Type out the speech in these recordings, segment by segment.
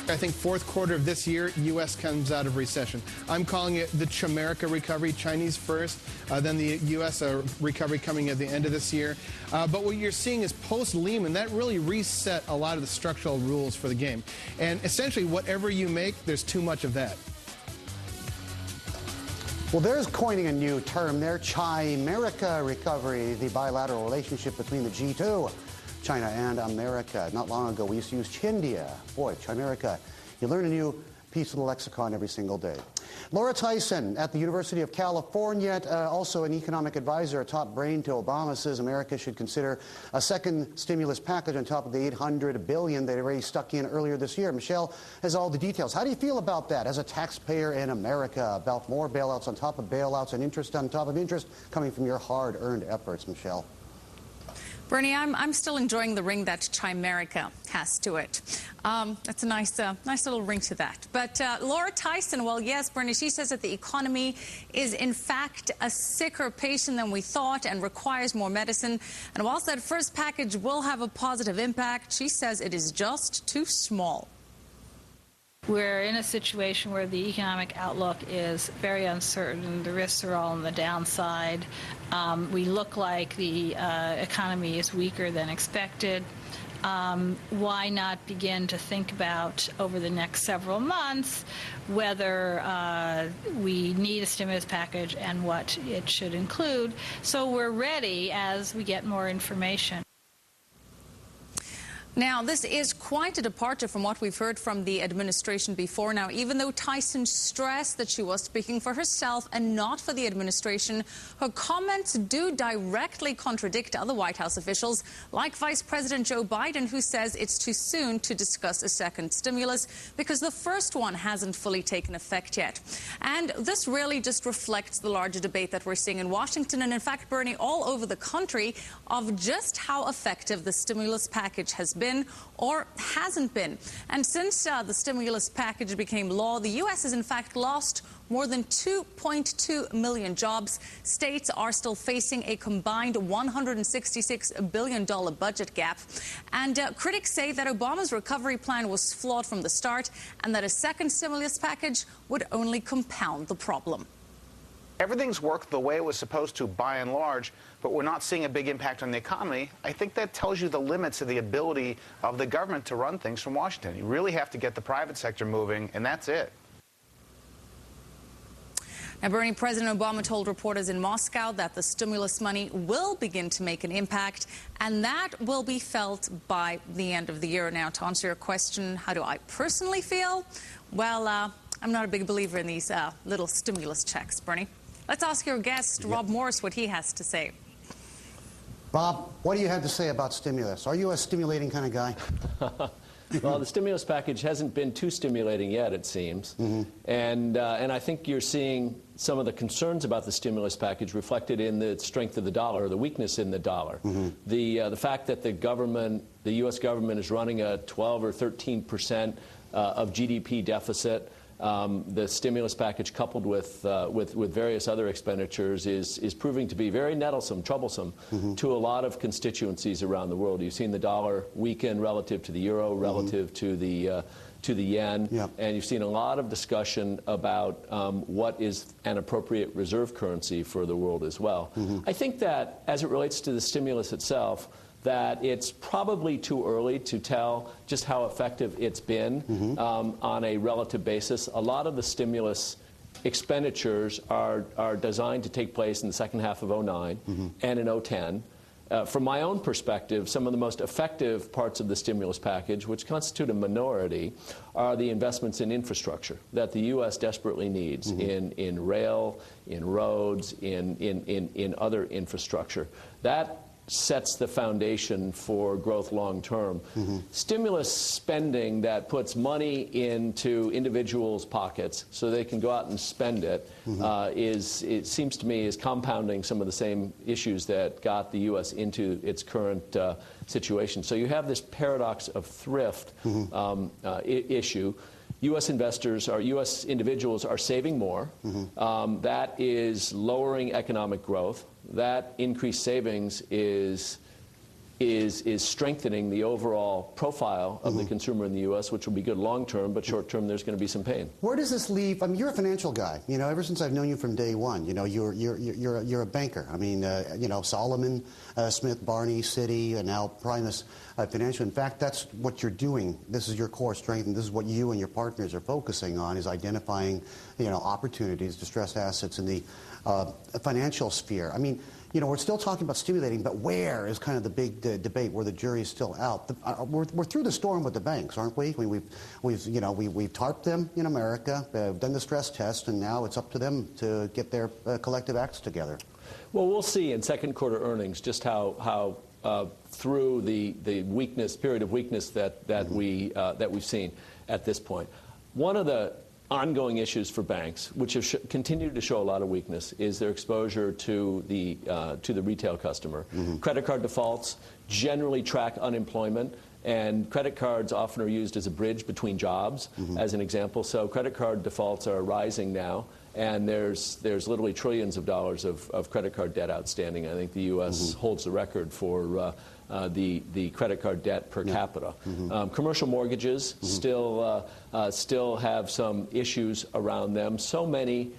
I think fourth quarter of this year, U.S. comes out of recession. I'm calling it the Chamerica recovery, Chinese first, then the U.S. recovery coming at the end of this year. But what you're seeing is post-Lehman, that really reset a lot of the structural rules for the game. And essentially, whatever you make, there's too much of that. Well, there's coining a new term there, Chimerica recovery, the bilateral relationship between the G2, China and America. Not long ago, we used to use Chindia. Boy, Chimerica. You learn a new piece of the lexicon every single day. Laura Tyson at the University of California, also an economic advisor, a top brain to Obama, says America should consider a second stimulus package on top of the $800 billion they already stuck in earlier this year. Michelle has all the details. How do you feel about that as a taxpayer in America, about more bailouts on top of bailouts and interest on top of interest coming from your hard-earned efforts, Michelle? Bernie, I'm still enjoying the ring that Chimerica has to it. That's a nice little ring to that. But Laura Tyson, well, yes, Bernie, she says that the economy is, in fact, a sicker patient than we thought and requires more medicine. And whilst that first package will have a positive impact, she says it is just too small. We're in a situation where the economic outlook is very uncertain. The risks are all on the downside. We look like the economy is weaker than expected. Why not begin to think about, over the next several months, whether we need a stimulus package and what it should include, so we're ready as we get more information. Now, this is quite a departure from what we've heard from the administration before. Now, even though Tyson stressed that she was speaking for herself and not for the administration, her comments do directly contradict other White House officials, like Vice President Joe Biden, who says it's too soon to discuss a second stimulus because the first one hasn't fully taken effect yet. And this really just reflects the larger debate that we're seeing in Washington and, in fact, Bernie, all over the country of just how effective the stimulus package has been or hasn't been. And since the stimulus package became law, the U.S. has in fact lost more than 2.2 million jobs. States are still facing a combined $166 billion budget gap. And critics say that Obama's recovery plan was flawed from the start and that a second stimulus package would only compound the problem. Everything's worked the way it was supposed to, by and large, but we're not seeing a big impact on the economy. I think that tells you the limits of the ability of the government to run things from Washington. You really have to get the private sector moving, and that's it. Now, Bernie, President Obama told reporters in Moscow that the stimulus money will begin to make an impact, and that will be felt by the end of the year. Now, to answer your question, how do I personally feel? Well, I'm not a big believer in these little stimulus checks, Bernie. Let's ask your guest, Rob Morris, what he has to say. Bob, what do you have to say about stimulus? Are you a stimulating kind of guy? Well, the stimulus package hasn't been too stimulating yet, it seems. Mm-hmm. And I think you're seeing some of the concerns about the stimulus package reflected in the strength of the dollar, or the weakness in the dollar. Mm-hmm. The fact that the U.S. government is running a 12 or 13% of GDP deficit. The stimulus package, coupled with various other expenditures, is proving to be very nettlesome, troublesome to a lot of constituencies around the world. You've seen the dollar weaken relative to the euro, relative to the yen, and you've seen a lot of discussion about what is an appropriate reserve currency for the world as well. I think that as it relates to the stimulus itself, that it's probably too early to tell just how effective it's been on a relative basis. A lot of the stimulus expenditures are designed to take place in the second half of 2009 and in 2010. From my own perspective, some of the most effective parts of the stimulus package, which constitute a minority, are the investments in infrastructure that the U.S. desperately needs in rail, in roads, in other infrastructure. That sets the foundation for growth long term. Stimulus spending that puts money into individuals' pockets so they can go out and spend it, it seems to me, is compounding some of the same issues that got the U.S. into its current situation. So you have this paradox of thrift issue. U.S. investors or U.S. individuals are saving more. That is lowering economic growth. That increased savings is is strengthening the overall profile of the consumer in the U.S., which will be good long term, but short term there's going to be some pain. Where does this leave? I mean, you're a financial guy. You know, ever since I've known you from day one, you know, you're a banker. I mean, you know, Solomon, Smith, Barney, Citi, and now Primus Financial. In fact, that's what you're doing. This is your core strength, and this is what you and your partners are focusing on: is identifying, you know, opportunities, distressed assets in the financial sphere. I mean, you know, we're still talking about stimulating, but where is kind of the big debate where the jury's still out. We're through the storm with the banks, aren't we? We've tarped them in America, done the stress test, and now it's up to them to get their collective acts together. Well, we'll see in second quarter earnings just how through the weakness, period of weakness that we've seen at this point. One of the ongoing issues for banks, which have continued to show a lot of weakness, is their exposure to the retail customer. Credit card defaults generally track unemployment, and credit cards often are used as a bridge between jobs, as an example. So credit card defaults are rising now, and there's literally trillions of dollars of credit card debt outstanding. I think the U.S. holds the record for the credit card debt per capita. Commercial mortgages still have some issues around them. So many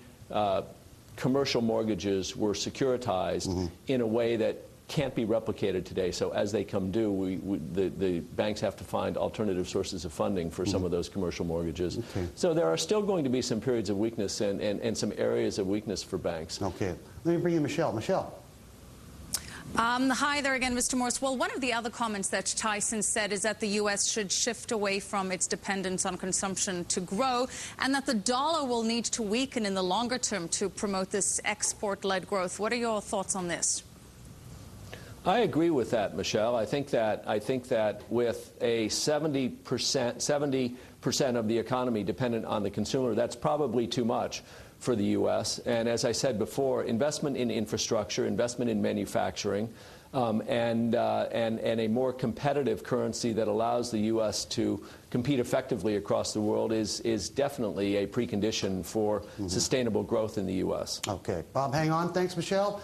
commercial mortgages were securitized in a way that can't be replicated today. So as they come due, the banks have to find alternative sources of funding for some of those commercial mortgages. So there are still going to be some periods of weakness and some areas of weakness for banks. Okay. Let me bring in Michelle. Michelle. Hi there again, Mr. Morse. Well, one of the other comments that Tyson said is that the U.S. should shift away from its dependence on consumption to grow, and that the dollar will need to weaken in the longer term to promote this export-led growth. What are your thoughts on this? I agree with that, Michelle. I think that with a 70% of the economy dependent on the consumer, that's probably too much for the U.S. And as I said before, investment in infrastructure, investment in manufacturing, and a more competitive currency that allows the U.S. to compete effectively across the world is definitely a precondition for sustainable growth in the U.S. Okay. Bob, hang on. Thanks, Michelle.